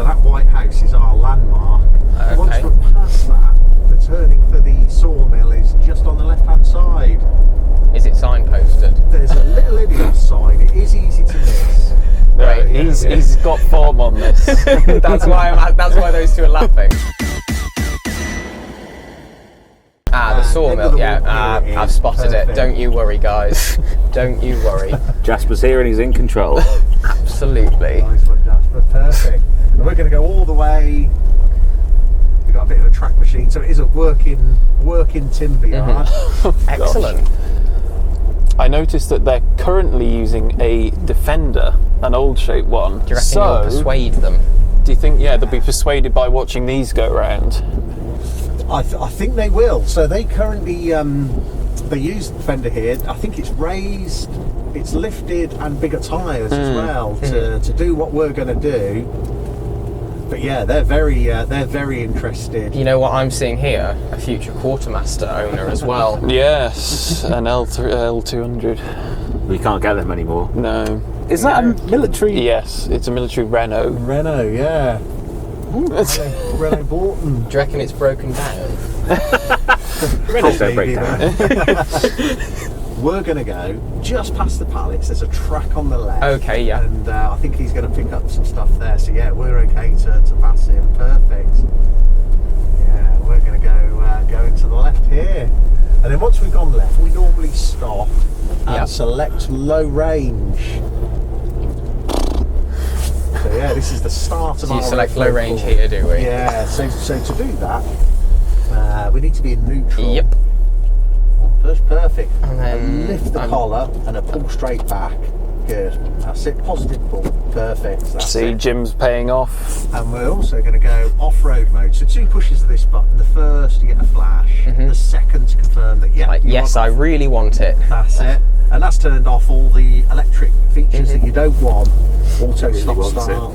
So that white house is our landmark. Okay. Once we're past that, the turning for the sawmill is just on the left-hand side. Is it signposted? There's a little INEOS sign. It is easy to miss. Right, he's got form on this. That's why those two are laughing. The sawmill, yeah, I've spotted it. Don't you worry, guys. Don't you worry. Jasper's here and he's in control. Absolutely. Nice one, Jasper. Perfect. And we're going to go all the way. We've got a bit of a track machine, so it is a working timber yard. Excellent. I noticed that they're currently using a Defender, an old shape one. Do you reckon you'll persuade them? Do you think, they'll be persuaded by watching these go round? I think they will. So they currently they use the Defender here. I think it's raised, it's lifted, and bigger tyres as well to do what we're going to do. But yeah, they're very interested. You know what I'm seeing here? A future quartermaster owner as well. Yes, an L200. We can't get them anymore. No. Is that a military? Yes, it's a military Renault. Renault, yeah. Renault Borton. Do you reckon it's broken down? Renaults don't break down. We're going to go just past the pallets. There's a track on the left. Okay, yeah. And I think he's going to pick up some stuff there. So yeah, we're okay to pass him. Perfect. Yeah, we're going to go into the left here. And then once we've gone left, we normally stop and select low range. So yeah, this is the start of our... So you select low range here, do we? Yeah, so to do that, we need to be in neutral. Yep. That's perfect. And then lift the collar and a pull straight back. Good. That's it. Positive pull. Perfect. That's See, it. Jim's paying off. And we're also going to go off-road mode. So 2 pushes of this button. The first, you get a flash. The second to confirm that, yes, I really want it. That's it. And that's turned off all the electric features that you don't want. Auto stop start.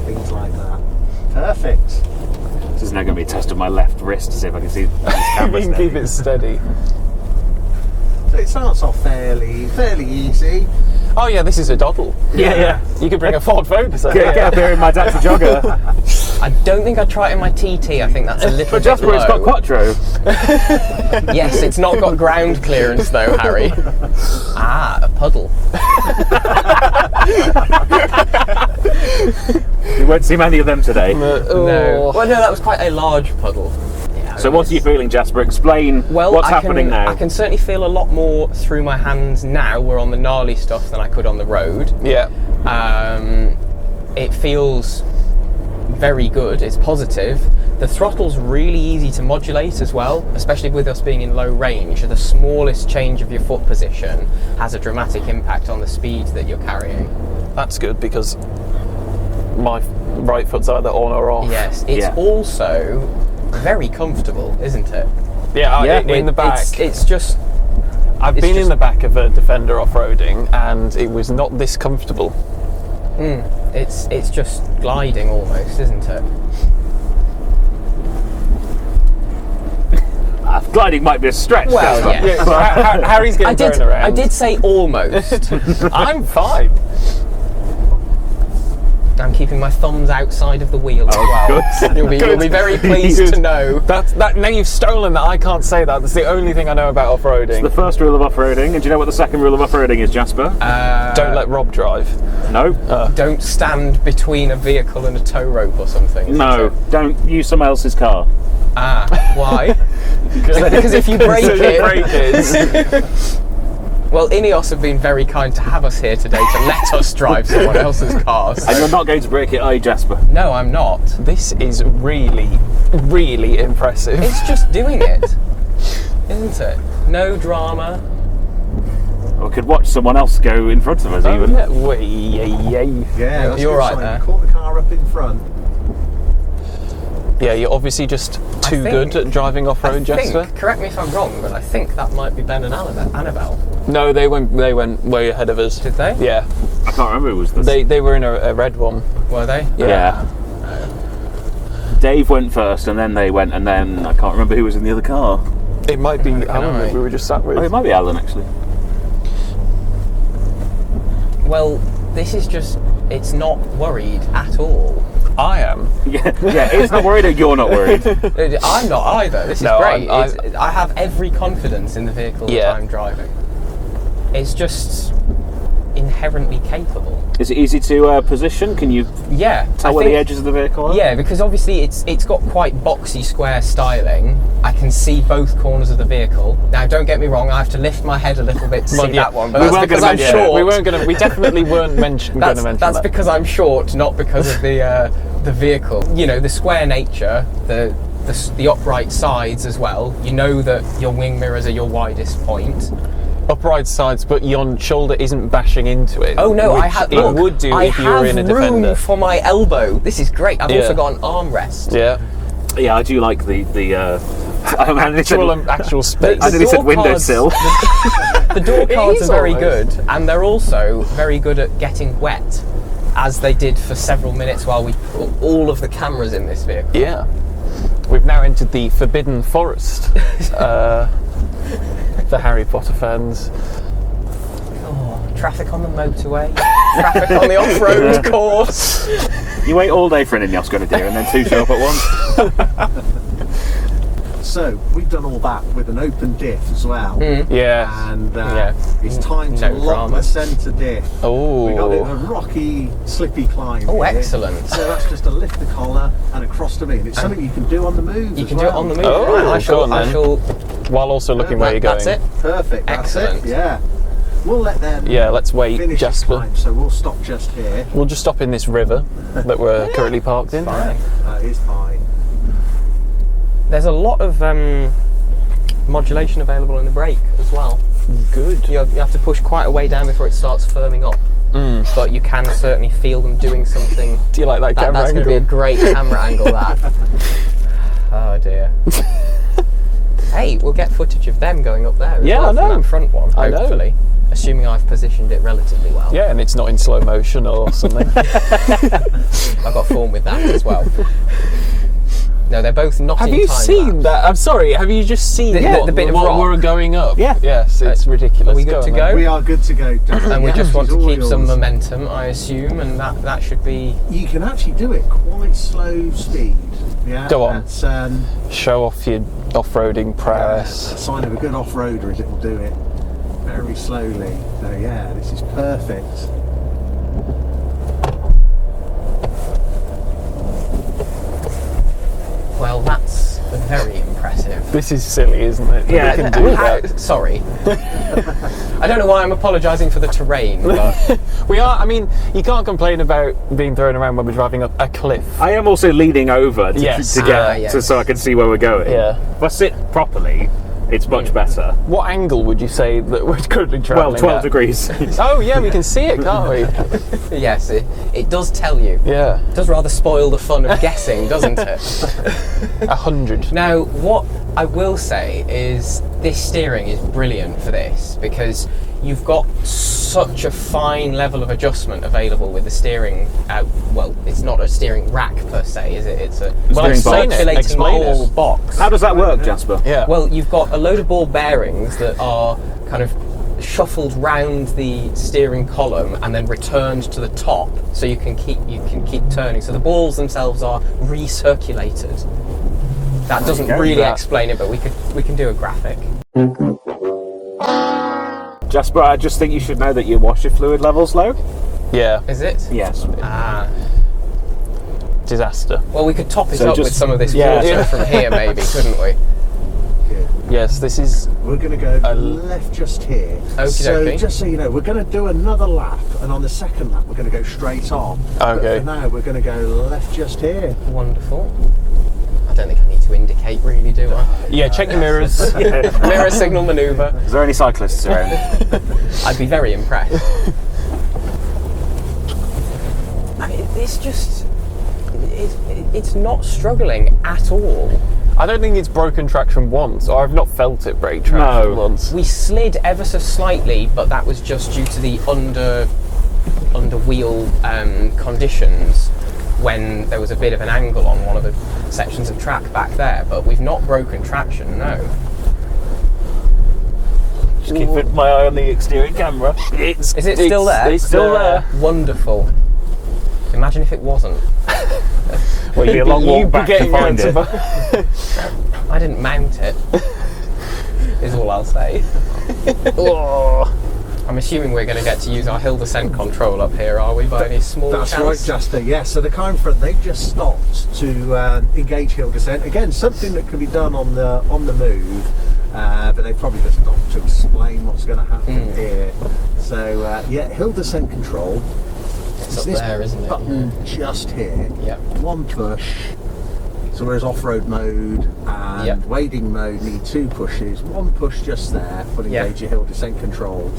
Things like that. Perfect. This is now going to be a test of my left wrist to see if I can see these You cameras. can keep it steady. So it starts off fairly easy. Oh yeah, this is a doddle. Yeah. You could bring a Ford Focus up Get up here in my taxi jogger. I don't think I'd try it in my TT. I think that's a little But bit Jasper, low. it's got quattro. Yes, it's not got ground clearance though, Harry. A puddle. You won't see many of them today. No. Well, no, that was quite a large puddle. Yeah, So what are you feeling, Jasper? Explain what's happening now. I can certainly feel a lot more through my hands now. We're on the gnarly stuff than I could on the road. Yeah. It feels very good. It's positive. The throttle's really easy to modulate as well, especially with us being in low range. The smallest change of your foot position has a dramatic impact on the speed that you're carrying. That's good because my right foot's either on or off. Yes, it's also very comfortable, isn't it? Yeah, in the back. It's just... I've been in the back of a Defender off-roading and it was not this comfortable. It's just gliding almost, isn't it? Gliding might be a stretch. Well, Jasper. yeah. Harry's getting thrown around. I did say almost. I'm fine. I'm keeping my thumbs outside of the wheel as well. Good. You'll be very pleased to know. That now you've stolen that. I can't say that. That's the only thing I know about off-roading. It's the first rule of off-roading, and do you know what the second rule of off-roading is, Jasper? Don't let Rob drive. No. Don't stand between a vehicle and a tow rope or something. No. Don't use someone else's car. Why? Because if you break it... breakers. Well, INEOS have been very kind to have us here today to let us drive someone else's car. So. And you're not going to break it, are you, Jasper? No, I'm not. This is really, really impressive. It's just doing it, isn't it? No drama. Or could watch someone else go in front of us, even. Yeah, Yeah, that's You're good right sign. there. Caught the car up in front. Yeah, you're obviously just too good at driving off-road, Jasper. Correct me if I'm wrong, but I think that might be Ben and Annabelle. No, they went way ahead of us. Did they? Yeah. I can't remember who was this. They were in a red one. Were they? Yeah. Dave went first, and then they went, and then I can't remember who was in the other car. It might be Alan that we were just sat with. Oh, it might be Alan, actually. Well, this is just it's not worried at all. I am. Yeah, it's not worried, and you're not worried. I'm not either. This is No, great. I'm- I have every confidence in the vehicle Yeah. that I'm driving. It's just inherently capable. Is it easy to position? Can you Yeah. tell I where think- the edges of the vehicle are? Yeah, because obviously it's got quite boxy square styling. I can see both corners of the vehicle. Now, don't get me wrong, I have to lift my head a little bit to Well, see yeah, that one, but we that's weren't because gonna I'm mention it. short. We definitely weren't going to mention That's that. because I'm short, not because of the vehicle. You know, the square nature, the upright sides as well. You know that your wing mirrors are your widest point. Upright sides, but your shoulder isn't bashing into it. Oh no, which I have. it would do if you were in a I have room Defender. for my elbow. This is great. I've Yeah. also got an armrest. Yeah, Yeah, I do like the actual space. I nearly said door cards- windowsill. The door cards is are very almost. good, and they're also very good at getting wet, as they did for several minutes while we put all of the cameras in this vehicle. Yeah, we've now entered the Forbidden Forest. For Harry Potter fans. Oh, traffic on the motorway, traffic on the off-road course. You wait all day for an INEOS Grenadier, and then two show up at once. So we've done all that with an open diff as well. Yeah. And Yeah. it's time to No lock drama. the centre diff. Oh. We got it a rocky, slippy climb. Oh, here. excellent. So that's just to lift the collar and across to me. And it's something you can do on the move. You as can do it well. on the move. Oh, Right, I go shall. on I then. shall. While also looking where you're going. That's it. Perfect. That's Excellent. it. Yeah. We'll let them. Yeah, let's wait, finish the Jasper. climb, so we'll stop just here. We'll just stop in this river that we're currently parked in. Fine. That is fine. There's a lot of modulation available in the brake as well. Good. You have to push quite a way down before it starts firming up. But you can certainly feel them doing something. Do you like that camera That's going to angle? be a great camera angle, that. Oh dear. Hey, we'll get footage of them going up there as Yeah, well I know. from that front one, I know. hopefully. Assuming I've positioned it relatively well. Yeah, and it's not in slow motion or something. I've got form with that as well. No, they're both not Have in you time seen lapse. that? I'm sorry, have you just seen The bit of what rock? we're going up? Yeah. Yes, it's ridiculous. Are we good to on go? then. We are good to go. And we Yeah, just want she's to all keep some yours. momentum, I assume, and that should be... You can actually do it quite slow speed. Yeah. Go on. That's Show off your off-roading a prowess. sign of a good off-roader is it will do it very slowly. So yeah, this is perfect. Well, that's very impressive. This is silly, isn't it? Yeah. We can do that. Sorry. I don't know why I'm apologising for the terrain, but We are, I mean, you can't complain about being thrown around when we're driving up a cliff. I am also leaning over to, Yes. to get Yes. so I can see where we're going. Yeah. If I sit properly, it's much better. What angle would you say that we're currently travelling Well, 12 at? degrees. Oh, yeah, we can see it, can't we? yes, it does tell you. Yeah. It does rather spoil the fun of guessing, doesn't it? 100. Now, what I will say is this steering is brilliant for this because you've got such a fine level of adjustment available with the steering. Well, it's not a steering rack per se, is it? It's a Well, explain it. circulating Explain ball it. box. How does that work, Jasper? Yeah. Well, you've got a load of ball bearings that are kind of shuffled round the steering column and then returned to the top, so you can keep turning. So the balls themselves are recirculated. That doesn't go. really That- explain it, but we can do a graphic. Jasper, I just think you should know that your washer fluid level's low. Yeah. Is it? Yes. Ah. Disaster. Well, we could top it So up just- with some of this yeah. water Yeah. from here, maybe, couldn't we? Good. Yes, this is... We're going to go left just here. Okie So dokie. just so you know, we're going to do another lap, and on the second lap we're going to go straight on. But Okay. for now we're going to go left just here. Wonderful. I don't think I need to indicate, really, do I? Yeah, check your mirrors. Mirror signal manoeuvre. Is there any cyclists around? I'd be very impressed. I mean, it's just... It's not struggling at all. I don't think it's broken traction once, or I've not felt it break traction No. once. We slid ever so slightly, but that was just due to the under wheel conditions when there was a bit of an angle on one of the sections of track back there. But we've not broken traction, no. Just keeping my eye on the exterior camera. Is it still there? It's still there. Wonderful. Imagine if it wasn't. Well, it'd be a long walk back to find it. I didn't mount it, is all I'll say. I'm assuming we're going to get to use our hill descent control up here, are we, by any small That's chance? right, Juster. Yes, so the car in front, they've just stopped to engage hill descent. Again, something that can be done on the move, but they probably just stopped to explain what's going to happen here. So yeah, hill descent control. It's up there, isn't it? Button just here. Yep. One push. So whereas off-road mode and wading mode need 2 pushes, 1 push just there will engage your hill descent control.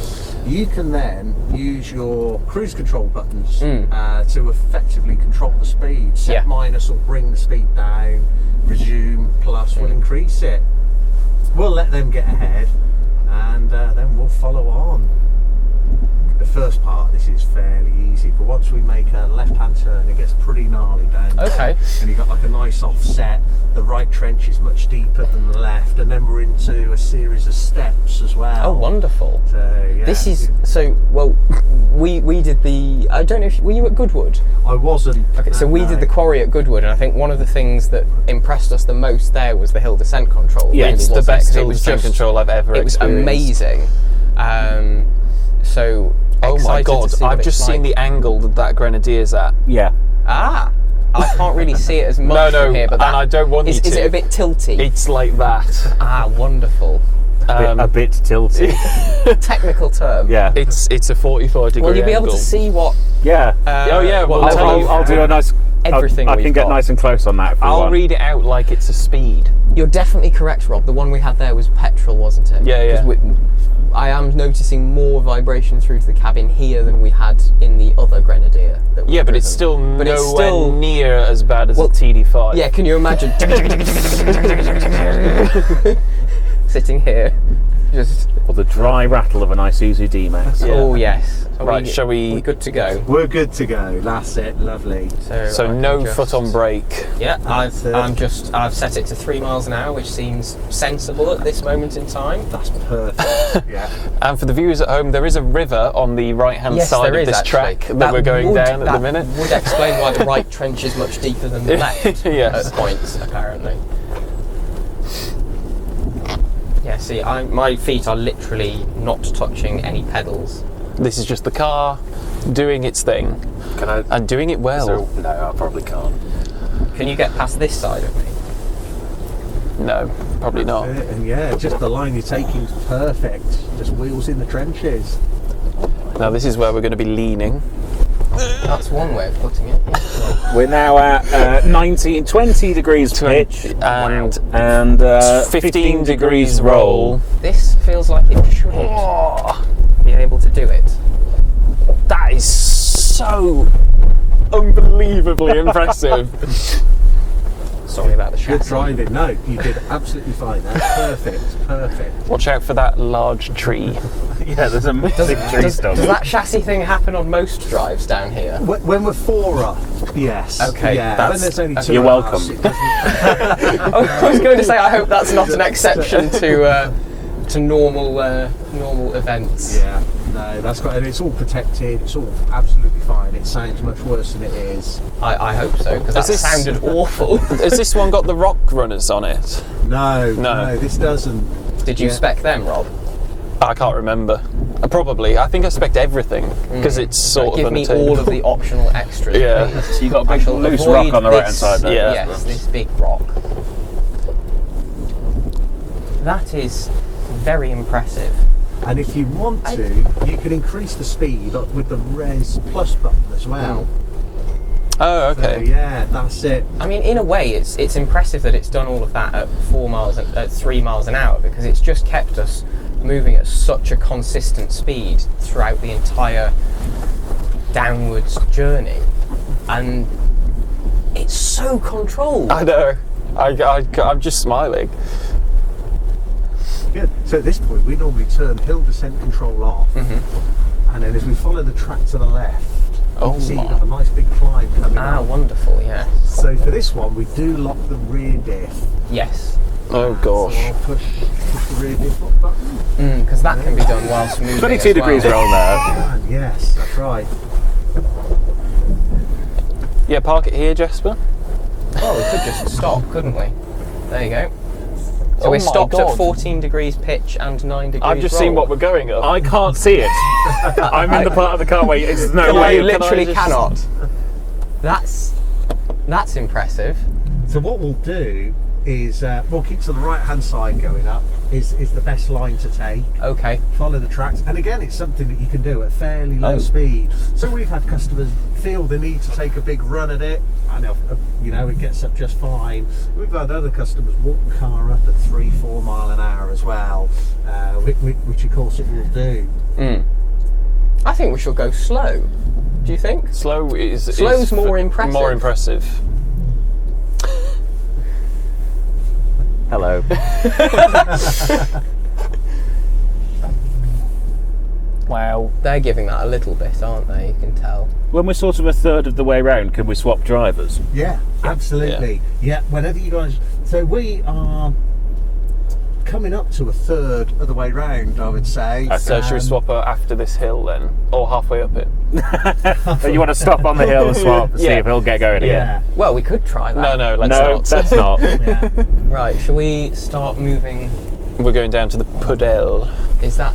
You can then use your cruise control buttons to effectively control the speed. Set minus will bring the speed down, resume plus will increase it. We'll let them get ahead and then we'll follow on. The first part, this is fairly easy, but once we make a left-hand turn, it gets pretty gnarly down there. Okay. And you've got like a nice offset. The right trench is much deeper than the left, and then we're into a series of steps as well. Oh, wonderful. So, yeah. This is, so, well, we did the, I don't know if, were you at Goodwood? I wasn't. Okay, so we did the quarry at Goodwood, and I think one of the things that impressed us the most there was the hill descent control. Yeah, really, it's the wasn't best it? 'Cause hill descent control I've ever experienced. It was amazing. So, oh my god, I've just seen the angle that Grenadier's at. Yeah. Ah! I can't really see it as much from here, but and I don't want you to. Is it a bit tilty? It's like that. Ah, wonderful. A bit tilty. Technical term. Yeah. It's a 44 degree Will you be able angle. to see what? Yeah. Oh yeah, well, I'll do a nice. Everything I can we've get got. nice and close on that. If I'll read it out like it's a speed. You're definitely correct, Rob. The one we had there was petrol, wasn't it? Yeah, yeah. 'Cause I am noticing more vibration through to the cabin here than we had in the other Grenadier. Yeah, but it's still nowhere near as bad as a TD5. Yeah, can you imagine? Sitting here, just. Or the dry rattle of a nice Isuzu D-Max. Yeah. Oh yes. Right, shall we? We're good to go. We're good to go. That's it. Lovely. So no foot on brake. Yeah, I've set it to 3 miles an hour, which seems sensible at this moment in time. That's perfect. Yeah. And for the viewers at home, there is a river on the right-hand Yes, side there of is, this actually. track that we're going down at the minute. Would explain why the right trench is much deeper than the left Yes. at points, apparently. Yeah, see, my feet are literally not touching any pedals. This is just the car doing its thing. Can I? And doing it well. No, I probably can't. Can you get past this side of me? No, probably not. And yeah, just the line you're taking is perfect. Just wheels in the trenches. Now this is where we're going to be leaning. That's one way of putting it. Yeah. We're now at 20 degrees pitch and 15 degrees roll. This feels like it shouldn't be able to do it. That is so unbelievably impressive. Sorry about the Good chassis. driving. No, you did absolutely fine. That's perfect. Perfect. Watch out for that large tree. Yeah, there's a massive tree Does stump. that chassis thing happen on most drives down here? When we're 4 up, yes. Okay, Yeah. When there's only 2 You're of us, welcome. it doesn't- I was going to say I hope that's not an exception to normal events. Yeah. No, that's great. And it's all protected. It's all absolutely fine. It sounds much worse than it is. I hope so, because that Has this- sounded awful. Has this one got the rock runners on it? No, this doesn't. Did you spec them, Rob? I can't remember. Probably. I think I spec everything because it's sort of Give me unattainable. all of the optional extras. Yeah. please. So you got a I big shall loose avoid rock on the right-hand this- side there. Yeah. Yes, this big rock. That is very impressive. And if you want to, you can increase the speed with the res plus button as well. Oh, So, okay. yeah, that's it. I mean, in a way, it's impressive that it's done all of that at 3 miles an hour, because it's just kept us moving at such a consistent speed throughout the entire downwards journey, and it's so controlled. I know. I'm just smiling. Good. So at this point, we normally turn hill descent control off, and then as we follow the track to the left, you can see you've got a nice big climb coming Ah, up. wonderful, yeah. So for this one, we do lock the rear diff. Yes. Oh So gosh. I'll push the rear diff up button. Because that can be done whilst moving. 22 as well. degrees roll there. And yes, that's right. Yeah, park it here, Jesper. Oh, we could just stop, couldn't we? There you go. So Oh we're my stopped God. at 14 degrees pitch and 9 degrees I've just roll. seen what we're going up. I can't see it. I'm in the part of the car where it's no No, way. you literally Can I just- cannot. That's impressive. So what we'll do is we'll keep to the right hand side going up is the best line to take. Okay. Follow the tracks, and again it's something that you can do at fairly low Oh. speed. So we've had customers feel the need to take a big run at it, and it gets up just fine. We've had other customers walk the car up at 3-4 mile an hour as well, which of course it will do. I think we should go slow. Do you think? Slow's more impressive. More impressive. Hello. Wow. They're giving that a little bit, aren't they? You can tell. When we're sort of a third of the way round, can we swap drivers? Yeah, absolutely. Yeah, whenever you guys. So we are coming up to a third of the way round, I would say. So should we swap her after this hill then? Or halfway up it? So you want to stop on the hill and swap and see Yeah. if he'll get going again? Yeah. Well, we could try that. No, let's No, not. that's not. Yeah. Right, shall we start moving? We're going down to the Pudel. Is that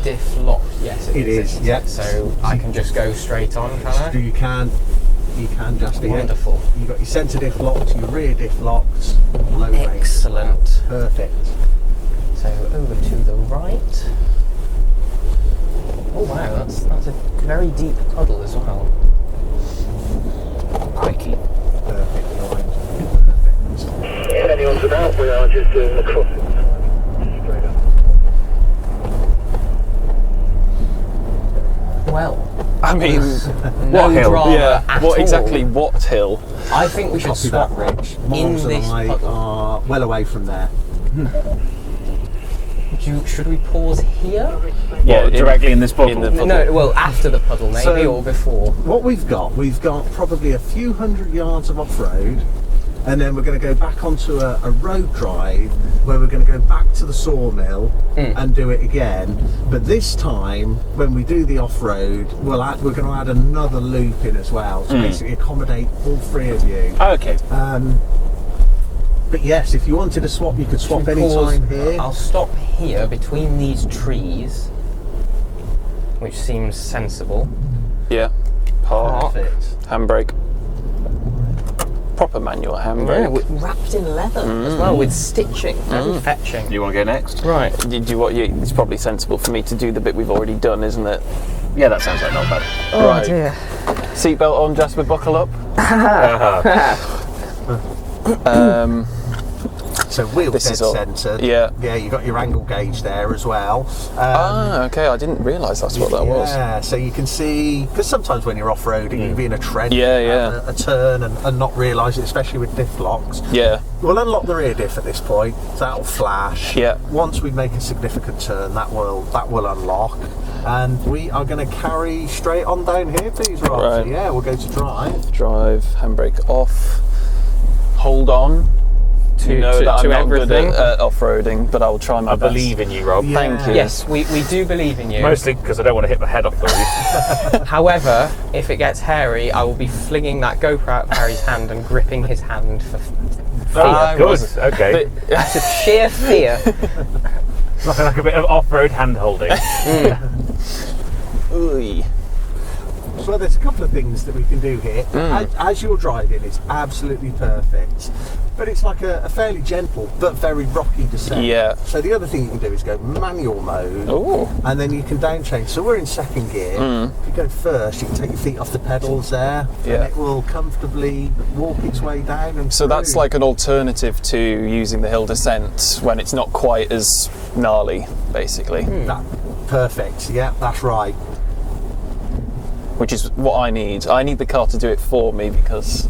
diff locked? Yes, It is, yeah. So I can just go straight on, can I? You can just do it. Wonderful. You've got your centre diff locked, your rear diff locked, low rate. Excellent. Perfect. So over to the right. Oh wow, that's a very deep puddle as well. Crikey. Perfect lines. Perfect. If anyone's about, we are just doing the crossing. Straight up. Well, I mean, no hill? drama at all. exactly what hill? I think we should Copy swap that, Rich. in Miles and this I puddle. are well away from there. Should we pause here? Yeah, directly in this bubble. in the- No, well, after the puddle maybe, So- or before. What we've got probably a few hundred yards of off-road, and then we're going to go back onto a road drive where we're going to go back to the sawmill and do it again. But this time, when we do the off-road, we're going to add another loop in as well, to basically accommodate all three of you. Okay. But yes, if you wanted to swap, you could swap Should we any pause? time here. I'll stop here between these trees, which seems sensible. Yeah. Park. Perfect. Handbrake. Proper manual Yeah, handbrake. wrapped in leather as well, with stitching. Very fetching. You want to go next? Right. Do you what? It's probably sensible for me to do the bit we've already done, isn't it? Yeah, that sounds like not bad. Oh Right. dear. Seatbelt on, Jasper. Buckle up. So wheel This dead is all- centre. yeah. Yeah, you got your angle gauge there as well. Okay. I didn't realise that's what that was. Yeah, so you can see, because sometimes when you're off-roading, you can be in a trench, Yeah. a turn, and not realise it, especially with diff locks. Yeah. We'll unlock the rear diff at this point. That'll flash. Yeah. Once we make a significant turn, that will unlock, and we are going to carry straight on down here, please, Rob. Right. So yeah, we'll go to drive. Drive. Handbrake off. Hold on. To know that I'm not good at off-roading, but I will try my I best. believe in you, Rob. Yeah. Thank you. Yes, we do believe in you. Mostly because I don't want to hit my head off the roof. However, if it gets hairy, I will be flinging that GoPro out of Harry's hand and gripping his hand for fear. Ah, good. Okay. Out of sheer fear. Nothing like a bit of off-road hand-holding. Ooh. So there's a couple of things that we can do here. As you're driving, it's absolutely perfect. But it's like a fairly gentle but very rocky descent. Yeah. So the other thing you can do is go manual mode. Ooh. And then you can down change. So we're in second gear. If you go first, you can take your feet off the pedals there. Yeah. And it will comfortably walk its way down. And So that's through. like an alternative to using the hill descent when it's not quite as gnarly, basically. Perfect. Yeah, that's right. Which is what I need. I need the car to do it for me because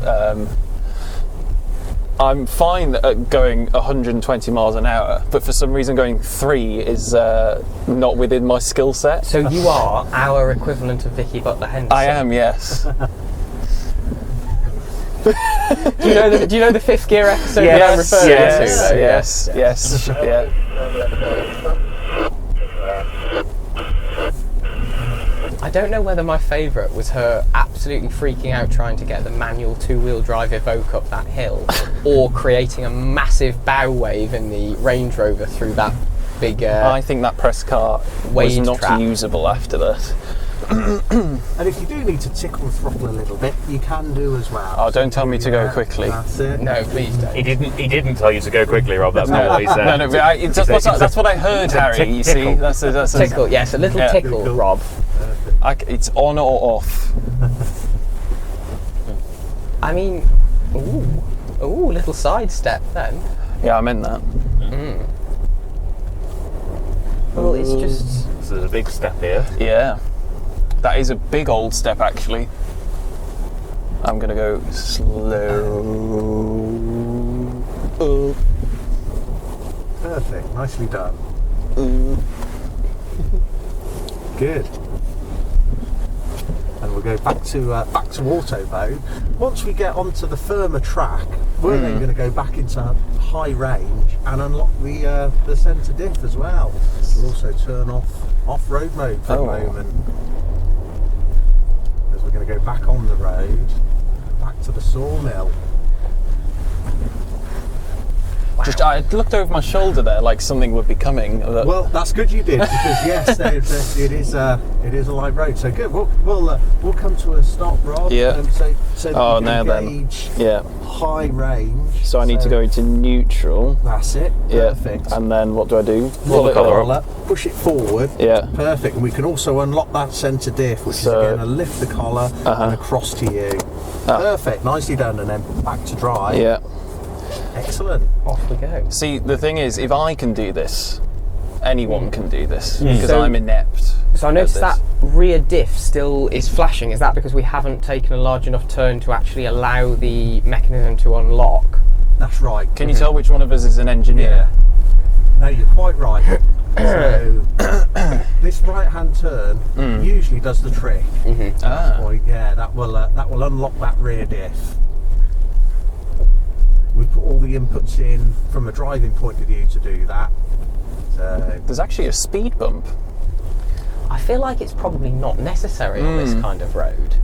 I'm fine at going 120 miles an hour, but for some reason going 3 is not within my skill set. So you are our equivalent of Vicky Butler Henderson. I am, yes. Do you know the fifth gear episode Yes, that I'm referring yes, to? Though? yes, yeah. I don't know whether my favourite was her absolutely freaking out trying to get the manual two-wheel drive Evoque up that hill, or creating a massive bow wave in the Range Rover through that big I think that press car was wade not trap. usable after that. And if you do need to tickle the throttle a little bit, you can do as well. Oh, don't tell me to go quickly. That's it. No, please don't. He didn't tell you to go quickly, Rob. That's not what he said. No, but that's what I heard, Harry. You see, that's a Tickle, yes, a little Yeah. tickle, Tickle. Rob. It's on or off. I mean, ooh, little sidestep then. Yeah, I meant that. Well, it's just... So there's a big step here. Yeah, that is a big old step actually. I'm gonna go slow. Perfect. Nicely done. Good. And we'll go back to auto mode. Once we get onto the firmer track, we're then going to go back into high range and unlock the centre diff as well. We'll also turn off road mode for a moment, as we're going to go back on the road, back to the sawmill. Just I looked over my shoulder there, like something would be coming. Well, that's good you did, because yes, it is a light road. So good. We'll come to a stop, Rob. Yeah. So that we now can then. gauge Yeah. high range. So I need to go into neutral. That's it. Yeah. Perfect. And then what do I do? Pull the collar up. Push it forward. Yeah. Perfect. And we can also unlock that centre diff, which So- is again a lift the collar and across to you. Perfect. Nicely done. And then back to drive. Yeah. Excellent. Off we go. See, the thing is, if I can do this, anyone can do this because So- I'm inept. So I noticed that rear diff still is flashing. Is that because we haven't taken a large enough turn to actually allow the mechanism to unlock? That's right. Can you tell which one of us is an engineer? No, you're quite right. So this right-hand turn usually does the trick. Ah. Well, yeah, that will unlock that rear diff. We put all the inputs in from a driving point of view to do that. So There's actually a speed bump. I feel like it's probably not necessary on this kind of road.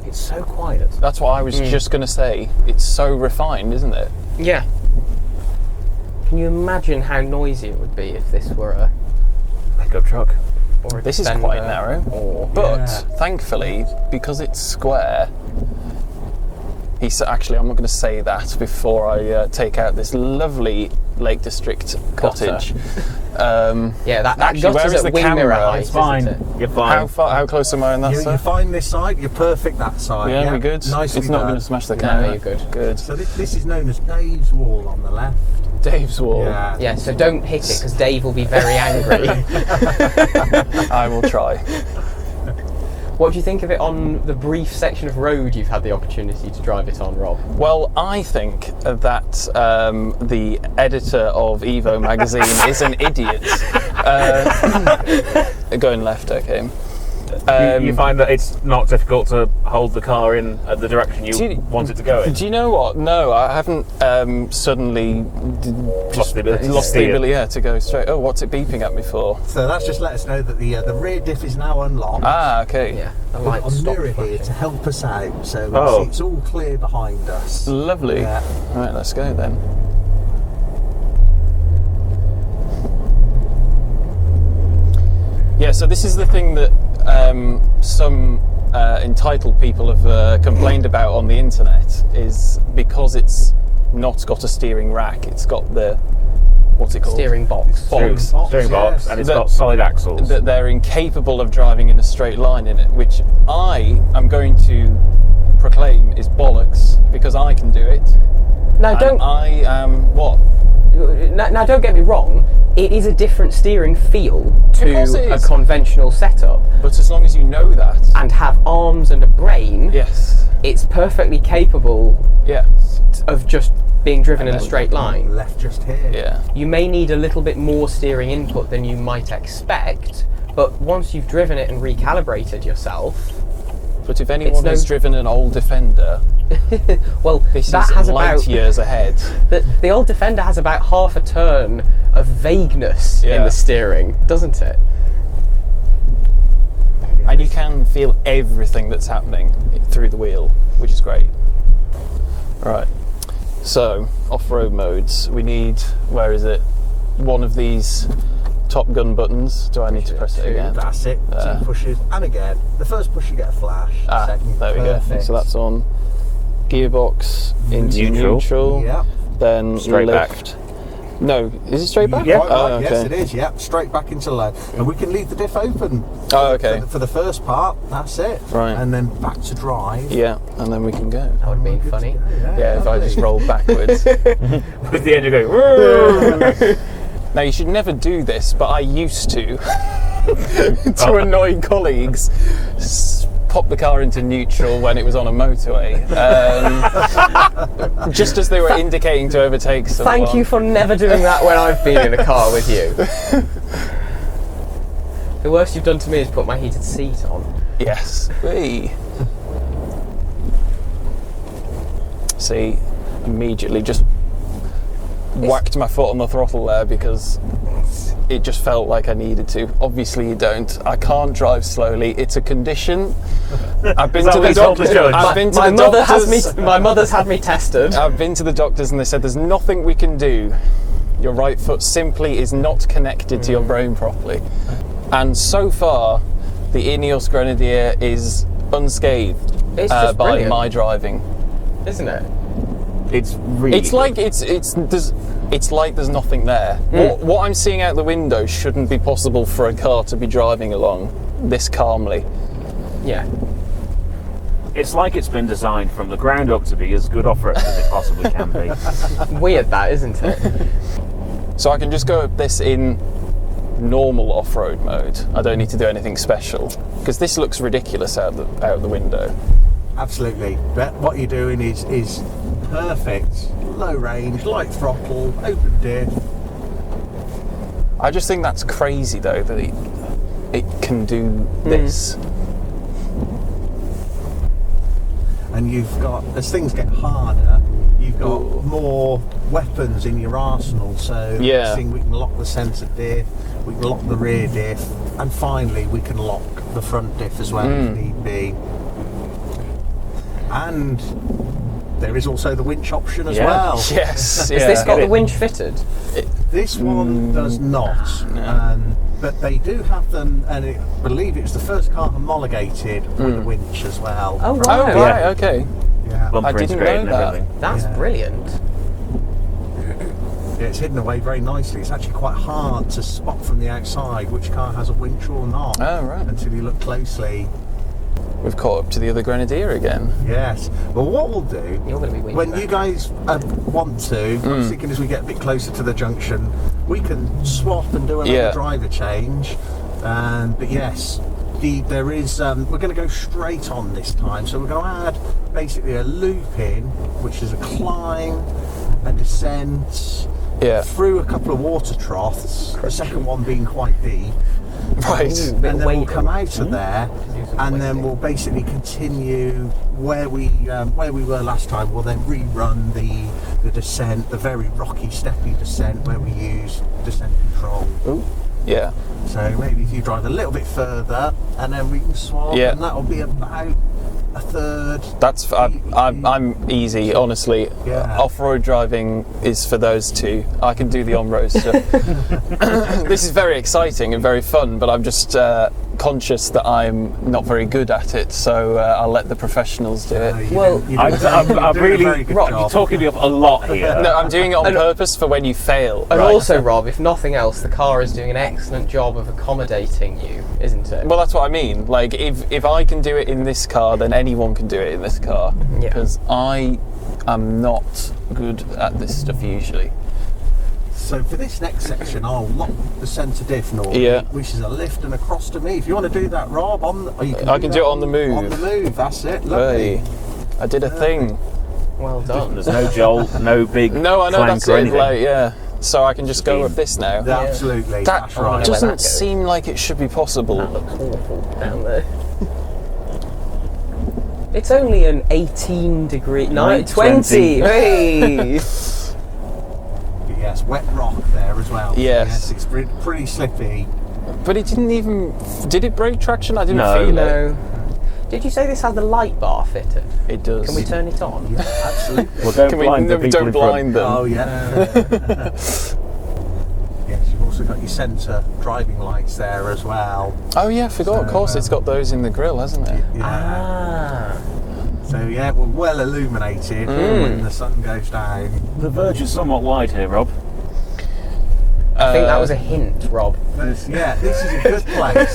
it's so quiet. That's what I was just going to say. It's so refined, isn't it? Yeah. Can you imagine how noisy it would be if this were a Pickup truck. or a This is Defender quite narrow. Or But thankfully, because it's square, actually, I'm not going to say that before I take out this lovely Lake District cottage. yeah, that Actually, gutter's where is at the wing camera? mirror height, It's fine. isn't it? You're fine. How close am I on that, You sir? find this side, you're perfect that side. Yeah, we're good. Nicely It's not done. going to smash the No, camera. you're good. Good. So this is known as Dave's wall on the left. Dave's wall. Yeah. Yeah, so don't hit it because Dave will be very angry. I will try. What do you think of it on the brief section of road you've had the opportunity to drive it on, Rob? Well, I think that the editor of Evo magazine is an idiot. Going left, okay. You find that it's not difficult to hold the car in the direction you want it to go in? Do you know what? No, I haven't suddenly Lost the ability to lost the steer. ability to go straight. Oh, what's it beeping at me for? So that's just let us know that the rear diff is now unlocked. Ah, okay. Yeah, the We've lights got a stopped mirror here flashing. to help us out, so Oh. it's all clear behind us. Lovely. Yeah. Right, let's go then. Yeah, so this is the thing that some entitled people have complained about on the internet, is because it's not got a steering rack, it's got the, what's it called? Steering box. Box. Steering box, yes. and it's That- got solid axles. That they're incapable of driving in a straight line in it, which I am going to proclaim is bollocks, because I can do it. Now, And don't I am what? now don't get me wrong. It is a different steering feel to course it a is. conventional setup, But as long as you know that. and have arms and a brain. Yes. It's perfectly capable Yeah. of just being driven in a straight line. Left just here. Yeah. You may need a little bit more steering input than you might expect, but once you've driven it and recalibrated yourself, But if anyone has driven an old Defender, well, this that is has light about years ahead. the old Defender has about half a turn of vagueness in the steering, doesn't it? And you can feel everything that's happening through the wheel, which is great. Right, so off-road modes. We need, where is it? One of these Top Gun buttons. Do I need to press it again? That's it. 2 pushes, and again. The first push you get a flash. The second, there we perfect. go. So that's on. Gearbox into neutral. Yeah. Then Straight lift. No, is it straight back? Yeah. Oh, okay. Yes, it is. Yeah, straight back into low, and we can leave the diff open. Oh, okay. For the first part, that's it. Right. And then back to drive. Yeah, and then we can go. That would have been funny. Yeah, if I just rolled backwards. With the engine going. Now, you should never do this, but I used to. To annoy colleagues, pop the car into neutral when it was on a motorway. Just as they were indicating to overtake someone. Thank you for never doing that when I've been in a car with you. The worst you've done to me is put my heated seat on. Yes. Whee. See, immediately just whacked my foot on the throttle there because it just felt like I needed to. Obviously you don't. I can't drive slowly. It's a condition. I've been to the doctors. My mother's had me tested. I've been to the doctors and they said there's nothing we can do. Your right foot simply is not connected to your brain properly. And so far, the INEOS Grenadier is unscathed It's by my driving. Isn't it? It's really. It's like it's like there's nothing there. What I'm seeing out the window shouldn't be possible for a car to be driving along this calmly. Yeah. It's like it's been designed from the ground up to be as good off-road as it possibly can be. Weird that, isn't it? So I can just go up this in normal off-road mode. I don't need to do anything special because this looks ridiculous out the window. Absolutely. But what you're doing is perfect. Low range, light throttle, open diff. I just think that's crazy though that it can do this. And you've got, as things get harder, you've got more weapons in your arsenal. So next thing we can lock the centre diff, we can lock the rear diff, and finally we can lock the front diff as well if need be. And there is also the winch option as well. Yes. Has this got the winch fitted? This one does not. But they do have them, and I believe it's the first car homologated with a winch as well. Oh, wow. Oh, right, okay. Yeah. Bumper I didn't integrated know and that. everything. That's brilliant. Yeah, it's hidden away very nicely. It's actually quite hard to spot from the outside which car has a winch or not. Oh, right. Until you look closely. We've caught up to the other Grenadier again. Yes. Well, what we'll do, You're going to be winching when back. you guys want to, I'm thinking as we get a bit closer to the junction, we can swap and do another driver change. But yes, there is. We're going to go straight on this time, so we're going to add basically a loop in, which is a climb, a descent, through a couple of water troughs. The second one being quite deep. Right. And then we'll come out of there, and then we'll basically continue where we were last time. We'll then rerun the descent, the very rocky, steppy descent where we use descent control. Ooh. Yeah. So maybe if you drive a little bit further, and then we can swap, and that'll be about a third. That's I'm easy, honestly. Yeah. Off-road driving is for those two. I can do the on-road stuff. This is very exciting and very fun, but I'm just conscious that I'm not very good at it, so I'll let the professionals do it. I'm really Rob, talking you up a lot here. No, I'm doing it on purpose for when you fail. And also, Rob, if nothing else, the car is doing an excellent job of accommodating you, isn't it? Well, that's what I mean. Like, if I can do it in this car, then anyone can do it in this car. Yeah. Because I am not good at this stuff usually. So for this next section, I'll lock the centre diff normally, which is a lift and across to me. If you want to do that, Rob, I can do it on the move. On the move, that's it. Lovely. Hey, I did a thing. Well done. There's no jolt, no big No, I know clank that's or it. anything. Like, so I can just go up this now. Yeah, absolutely. That That's right. doesn't seem like it should be possible. That looks awful down there. It's only an 18 degree... No, 20. 20! Hey! Yes, wet rock there as well. Yes. It's pretty slippy. But it didn't even... Did it break traction? I didn't No. feel it. No. Did you say this had the light bar fitted? It does. Can we turn it on? Yeah, absolutely. Well, don't Can blind the we people don't in front. blind them. Oh, yeah. Yes, you've also got your centre driving lights there as well. Oh yeah, I forgot. So, Of course, it's got those in the grill, hasn't it? Yeah. Ah. So, yeah, we're well illuminated when the sun goes down. The verge is somewhat wide here, Rob. I think that was a hint, Rob. This is a good place.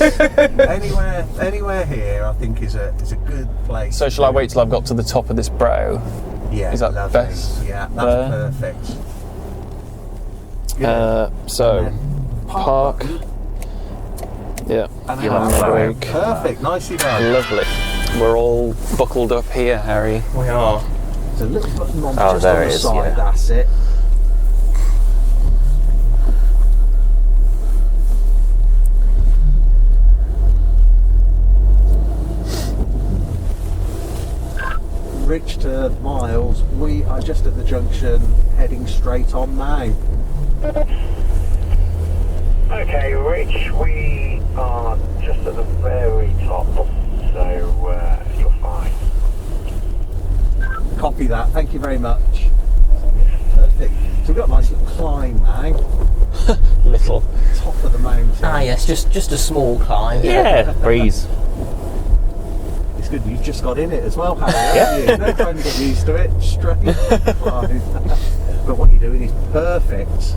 anywhere here, I think, is a good place. So shall I wait till I've got to the top of this brow? Yeah, Is that lovely. best? Yeah, that's There? perfect. So And then park. Yeah. And Yeah, hand that's brake. brake. Perfect, nicely done. Lovely. We're all buckled up here, Harry. We are. There's a little button on Oh, just there on it the is, side, yeah. that's it. Rich to Miles, we are just at the junction, heading straight on now. Okay, Rich, we are just at the very top, so you're fine. Copy that, thank you very much. Perfect. So we've got a nice little climb now, Little. top of the mountain. Ah, yes, just a small climb. Yeah, breeze. It's good you've just got in it as well, Harry, haven't you? No trying to get used to it, straight climb. But what you're doing is perfect.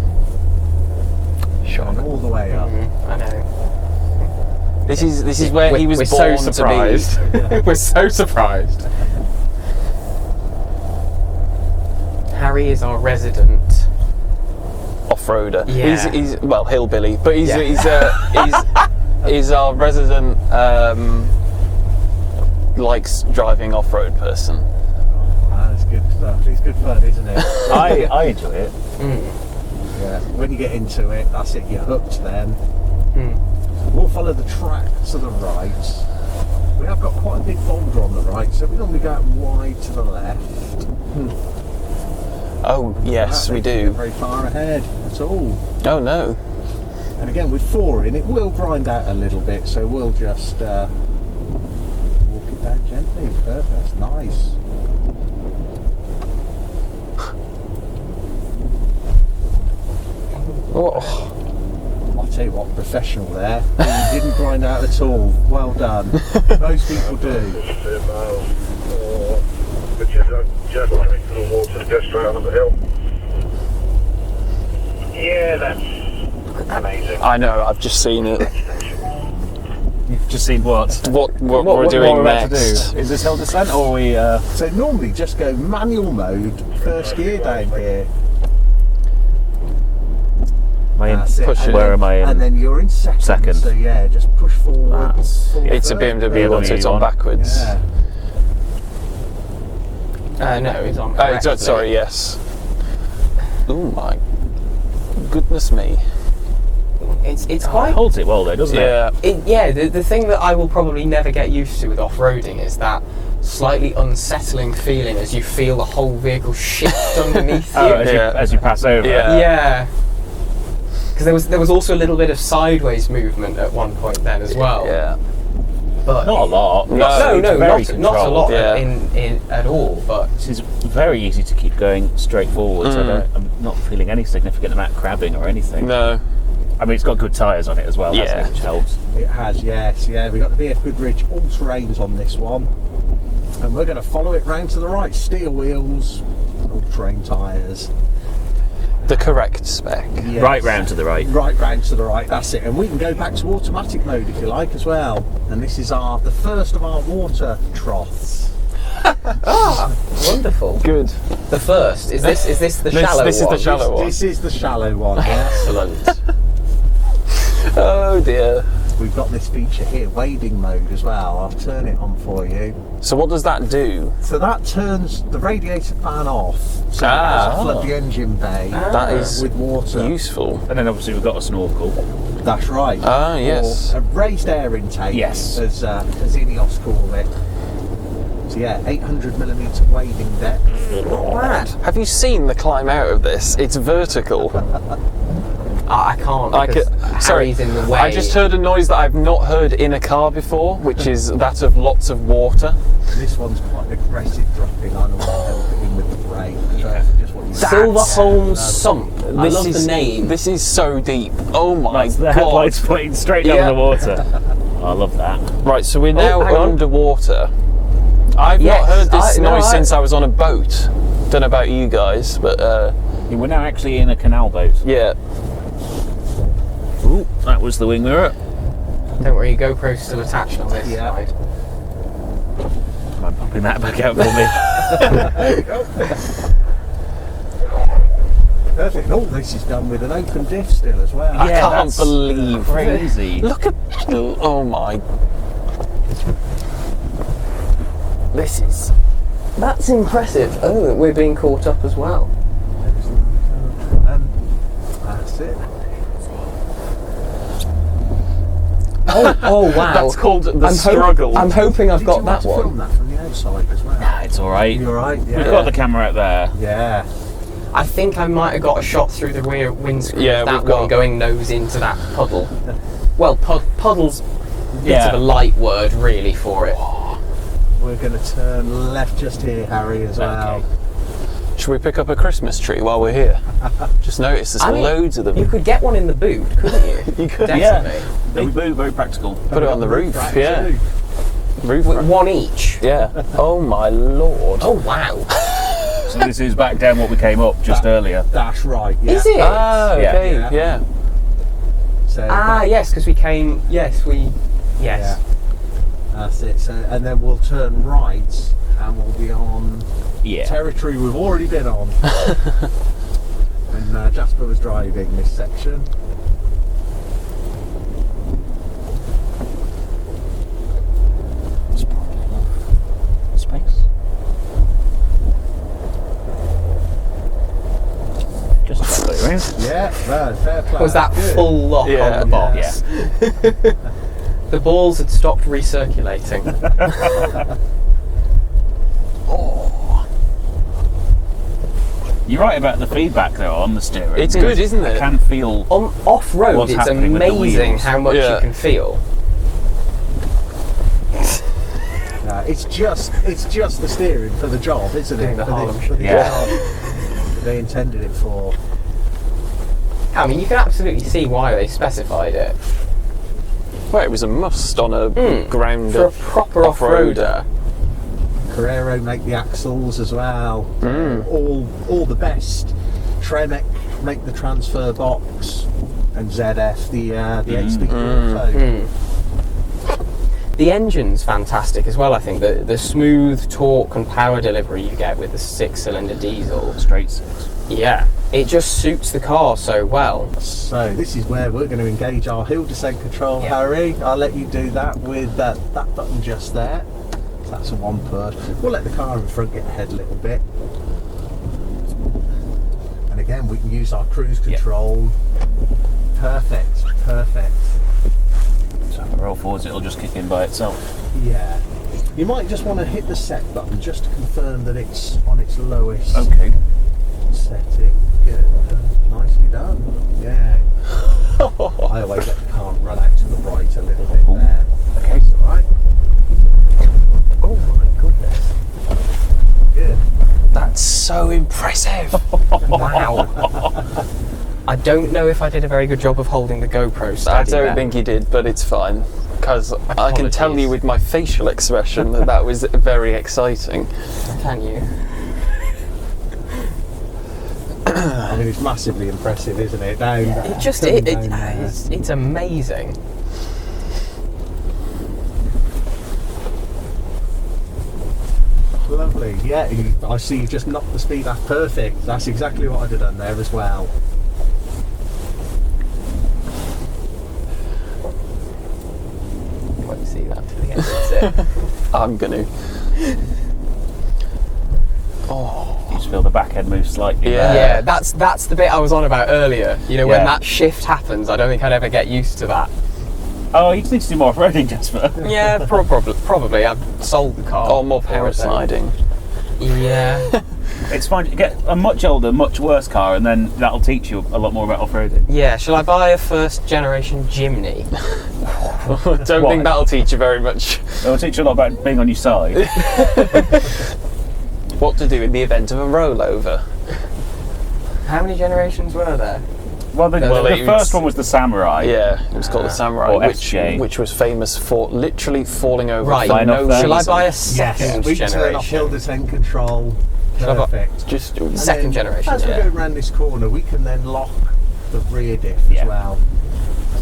Going all the way up. I know. This is where he was we're born so surprised. to be. We're so surprised. Harry is our resident. Off-roader. Yeah. He's well hillbilly, but he's Yeah. he's our resident likes driving off-road person. That's good stuff. It's good fun, isn't it? I enjoy it. Yeah. When you get into it, that's it, you're hooked then. We'll follow the track to the right. We have got quite a big boulder on the right, so we normally go out wide to the left. Oh yes, That we makes it do. very far ahead at all. Oh no. And again, with four in, it will grind out a little bit, so we'll just walk it down gently. Perfect, that's nice. Oh, I'll tell you what, professional there. You didn't grind out at all. Well done. Most people do. Which is just coming to the water, just right on the hill. Yeah, that's amazing. I know. I've just seen it. You've just seen what? What we're doing we're about next? to do. Is this hill descent or are we? So normally just go manual mode, first gear down here. Am I in? That's it. Push And it. Where then- am I in? And then you're in second. Second. So yeah, just push forward. That's- forward It's a third. BMW one, so it's on backwards. Yeah. No, it's on. Sorry, yes. Oh my goodness me. It's It quite. holds it well though, doesn't it? Yeah. The thing that I will probably never get used to with off-roading is that slightly unsettling feeling as you feel the whole vehicle shift underneath you. Oh, Yeah. as you pass over. Yeah. Yeah. Because there was also a little bit of sideways movement at one point then as well. Yeah. But Oh, Not a lot. No, It's no, very not a lot Yeah. in at all. But This is very easy to keep going straight forward. So I'm not feeling any significant amount of crabbing or anything. No. I mean, it's got good tyres on it as well, hasn't Yeah. it, which helps. It has, yes, yeah. We've got the BF Goodrich all-terrains on this one. And we're going to follow it round to the right. Steel wheels, all-terrain tyres. The correct spec. Yes. Right round to the right. Right round to the right, that's it. And we can go back to automatic mode if you like as well. And this is the first of our water troughs. wonderful. Good. The first is this the shallow this is one? the shallow one. This is the shallow one, yeah. Excellent. Oh dear. We've got this feature here, wading mode as well. I'll turn it on for you. So what does that do? So that turns the radiator fan off. So Ah. it doesn't flood the engine bay That is with water. useful. And then obviously we've got a snorkel. That's right. Ah, yes. Or a raised air intake, Yes. as INEOS call it. So yeah, 800mm wading depth. Not bad. Have you seen the climb out of this? It's vertical. I can't because Harry's in the way. I just heard a noise that I've not heard in a car before, which is that of lots of water. This one's quite aggressive dropping. I don't want to help it in with the brake. Yeah. Just what you Silverholme Sump. I love the name. This is so deep. Oh my Like the god. headlights pointing straight down the water. I love that. Right, so we're now hang on. underwater. I've Yes, not heard this no, noise since I was on a boat. Don't know about you guys, but We're now actually in a canal boat. yeah. Ooh, that was the wing mirror. Don't worry, GoPro's still attached on this Yeah. side. I'm popping that back out for me. Perfect. And all this is done with an open diff still as well. I Yeah, can't that's believe Crazy. Look at oh my. That's impressive. Oh, we're being caught up as well. That's it. Oh wow. That's called the struggle. I'm hoping I've Did got you that want to film one. that from the outside as well? Nah, it's alright. You're right. Yeah. We've got the camera out there. Yeah. I think I might have got a shot through the rear windscreen Yeah, of that we've got- one going nose into that puddle. Well, puddle's a bit Yeah. of a light word really for it. We're going to turn left just here, Harry, as well. Okay. Should we pick up a Christmas tree while we're here? Just notice there's I mean, loads of them. You could get one in the boot, couldn't you? You could, Definitely. Big boot, very practical. Put it on the roof. Rack Yeah. too. Roof. With one each. Yeah. Oh my lord. Oh wow. So this is back down what we came up just earlier. That's right. Yeah. Is it? Ah, okay. Yeah. Yeah. So Yes, because we came. Yes, we. Yes. Yeah. That's it. So, and then we'll turn right, and we'll be on Yeah. territory we've already been on. When Jasper was driving this section. Space. Just about right around. Yeah, no, fair play. Was that Good. full lock Yeah. on the box? The balls had stopped recirculating. You're right about the feedback though on the steering. It's good, isn't it? I can feel. On off-road, What's it's happening with the amazing wheels. how much Yeah. you can feel. No, it's just the steering for the job, isn't it? Doing the For Harlem for the Yeah. job that they intended it for. I mean, you can absolutely see why they specified it. Well, it was a must on a ground For a up proper off-roader. Carrero make the axles as well. All the best. Tremec make the transfer box, and ZF the HD Auto. The engine's fantastic as well, I think. The smooth torque and power delivery you get with the 6-cylinder diesel. Straight six. Yeah, it just suits the car so well. So this is where we're going to engage our hill descent control, Yeah. Harry. I'll let you do that with that button just there. So that's a one push. We'll let the car in front get ahead a little bit. And again, we can use our cruise control. Perfect, perfect. So if I roll forwards, it'll just kick in by itself. Yeah. You might just want to hit the set button just to confirm that it's on its lowest Okay. setting. Good. Nicely done. Yeah. I always let the car run out to the right a little bit there. Okay. That's alright. Oh my goodness. Good. That's so impressive. Wow. I don't know if I did a very good job of holding the GoPro I steady don't there. think you did, but it's fine. Because I can tell you Apologies. with my facial expression that was very exciting. Can you? I mean, it's massively impressive, isn't it? Down. It just coming it, down there. it's amazing. Lovely. Yeah, I see you just knocked the speed up perfect. That's exactly what I'd have done there as well. Won't see that till the end. That's it. I'm gonna. You just feel the back end move slightly. Yeah. Yeah, that's the bit I was on about earlier. You know, when Yeah. that shift happens, I don't think I'd ever get used to that. Oh, you just need to do more off-roading, Jasper. Yeah, probably. I've sold the car. Or more power sliding. Yeah. It's fine. You get a much older, much worse car, and then that'll teach you a lot more about off-roading. Yeah, shall I buy a first generation Jimny? Don't think that'll teach you very much. It'll teach you a lot about being on your side. What to do in the event of a rollover. How many generations were there? Well, the first one was the Samurai. Yeah, it was called the Samurai, Or which SJ. was famous for literally falling over Right. for Flying no off there. Shall I reason. buy a Yes, second we turn off hill generation? descent control. Shall I buy- Perfect. Just And Second then, generation, As we yeah. go around this corner, we can then lock the rear diff Yeah. as well.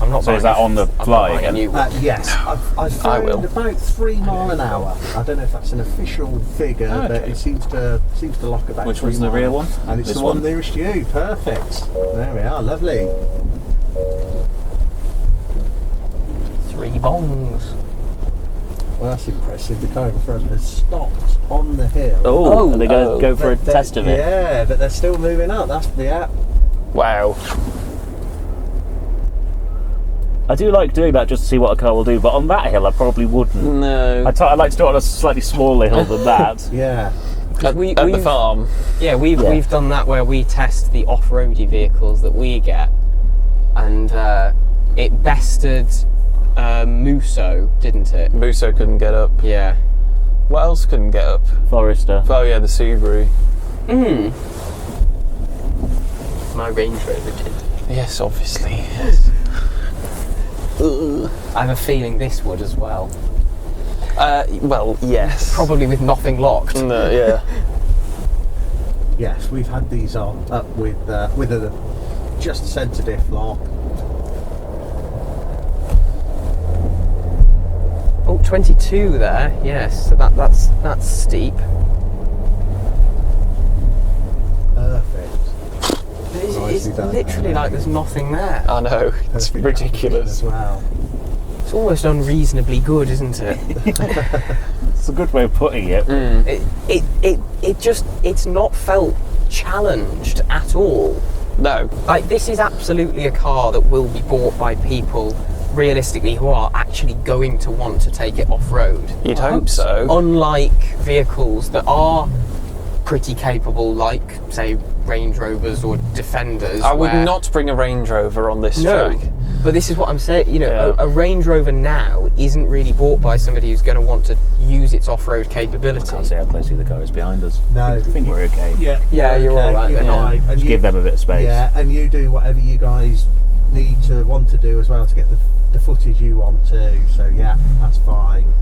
I'm not So is buying that on the I'm not fly buying a again? new one. Yes, I've found will. about 3 mile an hour. I don't know if that's an official figure, but Okay. it seems to lock about. Which 3 one's the mile. rear one? And it's This the one one? nearest you. Perfect. There we are. Lovely. 3 bongs. Well, that's impressive. The car in front has stopped on the hill. Oh, are they going to go for a But they're- test of it? Yeah, but they're still moving up. That's the app. wow. I do like doing that just to see what a car will do, but on that hill I probably wouldn't. No. I'd like to do it on a slightly smaller hill than that. Yeah. At the we've- farm. Yeah, we've done that where we test the off-roady vehicles that we get, and it bested Musso, didn't it? Musso couldn't get up. Yeah. What else couldn't get up? Forester. Oh yeah, the Subaru. My Range Rover did. Yes, obviously. I have a feeling this would as well. Well, yes. Probably with nothing locked. No, yeah. Yes, we've had these up with a just centre diff lock. Oh, 22 there. Yes, so that's steep. Perfect. It's Nicely done. literally like there's nothing there. I know. It's Perfect ridiculous. as well. It's almost unreasonably good, isn't it? It's a good way of putting it. It's not felt challenged at all. No. Like, this is absolutely a car that will be bought by people realistically who are actually going to want to take it off-road. You'd hope so. Unlike vehicles that are pretty capable, like, say, Range Rovers or Defenders. I would where- not bring a Range Rover on this No, track. but this is what I'm saying. You know, Yeah. a Range Rover now isn't really bought by somebody who's going to want to use its off-road capability. Can't see how closely the car is behind us. No. I think we're okay. Yeah, you're all right you're then, yeah. fine. And Just you- give them a bit of space. Yeah, and you do whatever you guys want to do as well to get the footage you want to. So yeah, that's fine.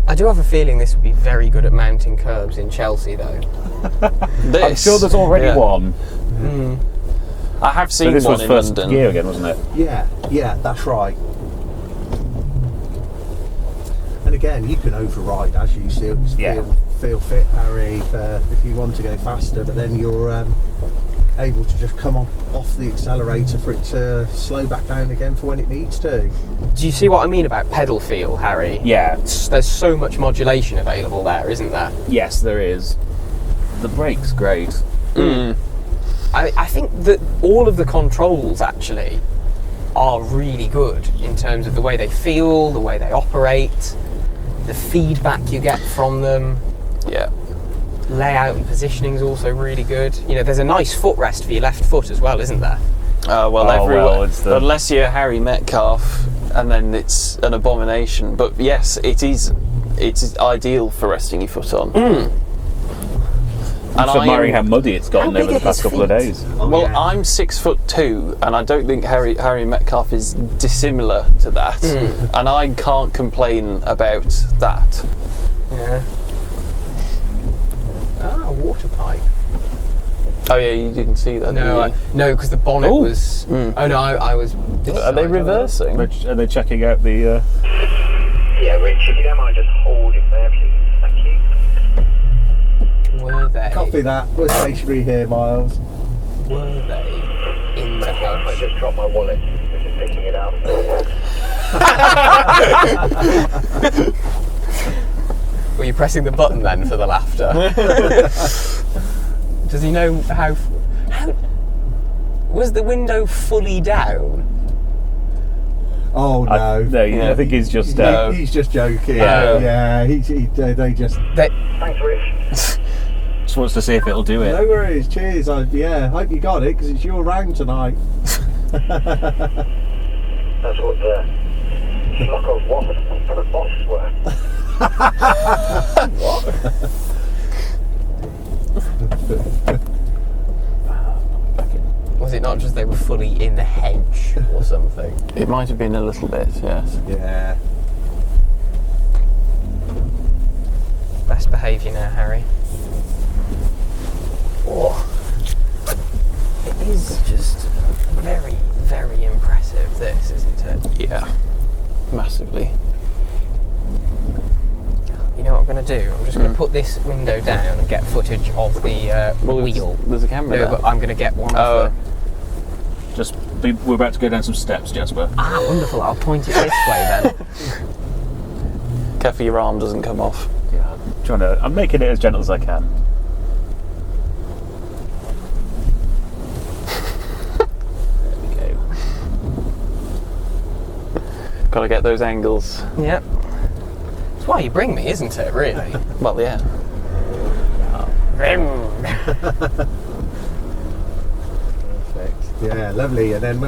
I do have a feeling this would be very good at mounting curbs in Chelsea, though. I'm sure there's already one. I have So seen this one was in first London. gear again, wasn't it? Yeah, that's right. And again, you can override as you feel fit, Harry, if you want to go faster, but then you're able to just come off the accelerator for it to slow back down again for when it needs to. Do you see what I mean about pedal feel, Harry? Yeah. There's so much modulation available there, isn't there? Yes, there is. The brake's great. I think that all of the controls actually are really good in terms of the way they feel, the way they operate, the feedback you get from them. Yeah. Layout and positioning is also really good. You know, there's a nice footrest for your left foot as well, isn't there? Everywhere. it's the- Unless you're Harry Metcalf, and then it's an abomination. But yes, it's ideal for resting your foot on. I'm just admiring how muddy it's gotten How over big the are past his couple of feet? days. Well, yeah. I'm 6'2", and I don't think Harry Metcalf is dissimilar to that, and I can't complain about that. Yeah. Ah, a water pipe. Oh yeah, you didn't see that. No, did you? no, because the bonnet Ooh. was. Oh no, I was. Are they reversing? Are they checking out the... Yeah, Rich, if you don't mind just holding there, please. Thank you. Were they? Copy that. We're stationary here, Miles. Were they in the I house? just dropped my wallet. We're just picking it up. Were you pressing the button then for the laughter? Does he know how was the window fully down? Oh no! I think he's just. He's just joking. Yeah. Yeah. They just. Thanks, Rich. Just wants to see if it'll do it. No worries. Cheers. Hope you got it because it's your round tonight. That's what the flock of wasps were. Was it not just they were fully in the hedge or something? It might have been a little bit, yes. Yeah. Best behaviour now, Harry. Oh, it is just very, very impressive. This, isn't it? Yeah, massively. You know what I'm going to do? I'm just going to put this window down and get footage of the wheel. There's a camera No, there. but I'm going to get one of the... We're about to go down some steps, Jasper. Ah, wonderful. I'll point it this way then. Careful your arm doesn't come off. Yeah, I'm making it as gentle as I can. There we go. Gotta get those angles. Yep. It's why you bring me, isn't it, really? Well, yeah. Yeah, lovely. And then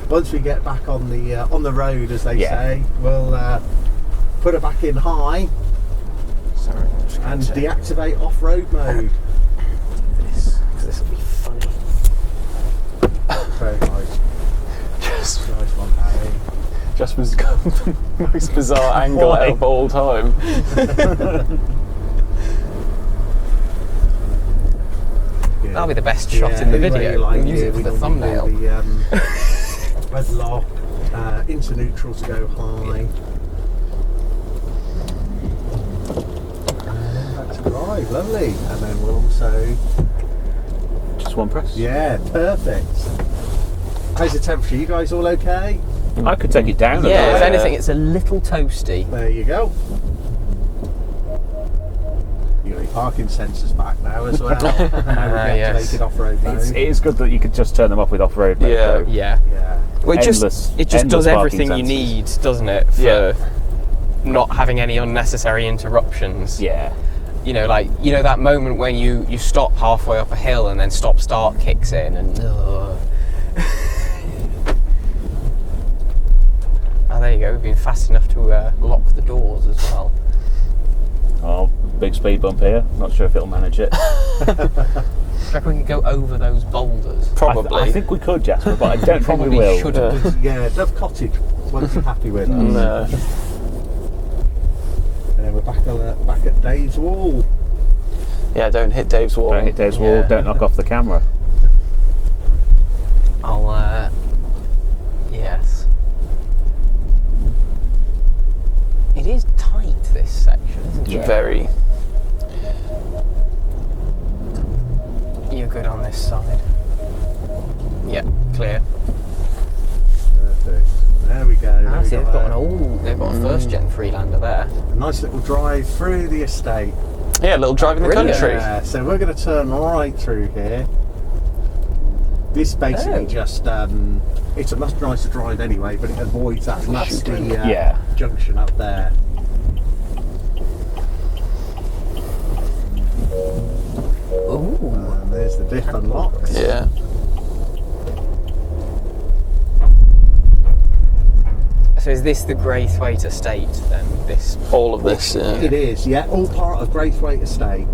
once we get back on the road, as they say, we'll put her back in high. Sorry. And deactivate off-road mode. This will be funny. Very nice. Just Nice one, Harry. Jasper's got the most bizarre angle out of all time. That'll be the best shot in the video. We'll use it for the thumbnail. The red lock, into neutral to go high. And then back to drive, lovely. And then we'll also... Just one press. Yeah, perfect. How's the temperature? You guys all okay? I could take it down a Yeah, if little. anything, it's a little toasty. There you go. You got your parking sensors back now as well. Now we've Yes. activated off-road mode. It is good that you could just turn them off with off-road mode. Yeah. though. Yeah. Yeah. Well, it just Endless does parking everything you sensors. need, doesn't it? For not having any unnecessary interruptions. Yeah. You know, like, that moment when you stop halfway up a hill and then stop-start kicks in and... Oh, there you go. We've been fast enough to lock the doors as well. Oh, big speed bump here. Not sure if it'll manage it. Do you reckon we can go over those boulders? Probably. I think we could, Jasper, but I don't think we Probably will. should. Yeah, Dove Cottage, once you're happy with us. No. And then we're back at Dave's wall. Yeah, don't hit Dave's wall. Don't hit Dave's wall, Yeah. don't knock off the camera. Yes. It is tight, this section, isn't it? Yeah. Very. You're good on this side. Yeah, clear. Perfect. There we go. Ah, see, they've got a first gen Freelander there. a nice little drive through the estate. Yeah, a little drive in the Brilliant. country. Yeah, so we're going to turn right through here. This basically just, it's a much nicer drive anyway, but it avoids that nasty junction up there. Ooh. And there's the diff unlocked. Yeah. So is this the Graythwaite estate then? This All of this, yeah. It is, yeah, all part of Graythwaite Estate.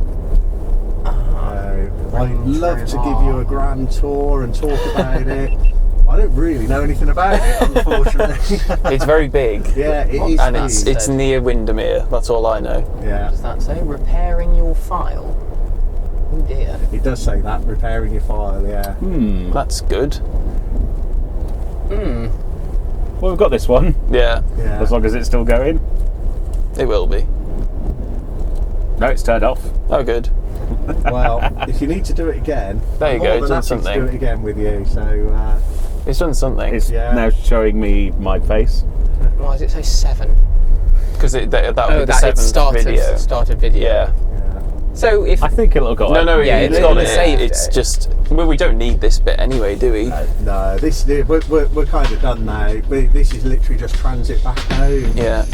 I'd love to give you a grand tour and talk about it. I don't really know anything about it, unfortunately. It's very big. Yeah, it is And big. it's near Windermere, that's all I know. Yeah, does that say repairing your file? Oh dear. it does say that, repairing your file, yeah. That's good. Well, we've got this one. Yeah, Yeah. As long as it's still going. it will be. No, it's turned off. Oh, good. Well, if you need to do it again, There you I'm go, more it's than done happy something. to do it again with you. So, It's done something. It's Yeah. now showing me my face. Why does it say 7? Because that would be the It seventh video. started video. Yeah. yeah. So if I think it'll go. No, Yeah, it's it got would've saved It's it. just we don't need this bit anyway, do we? No, we're kind of done now. This is literally just transit back home. Yeah.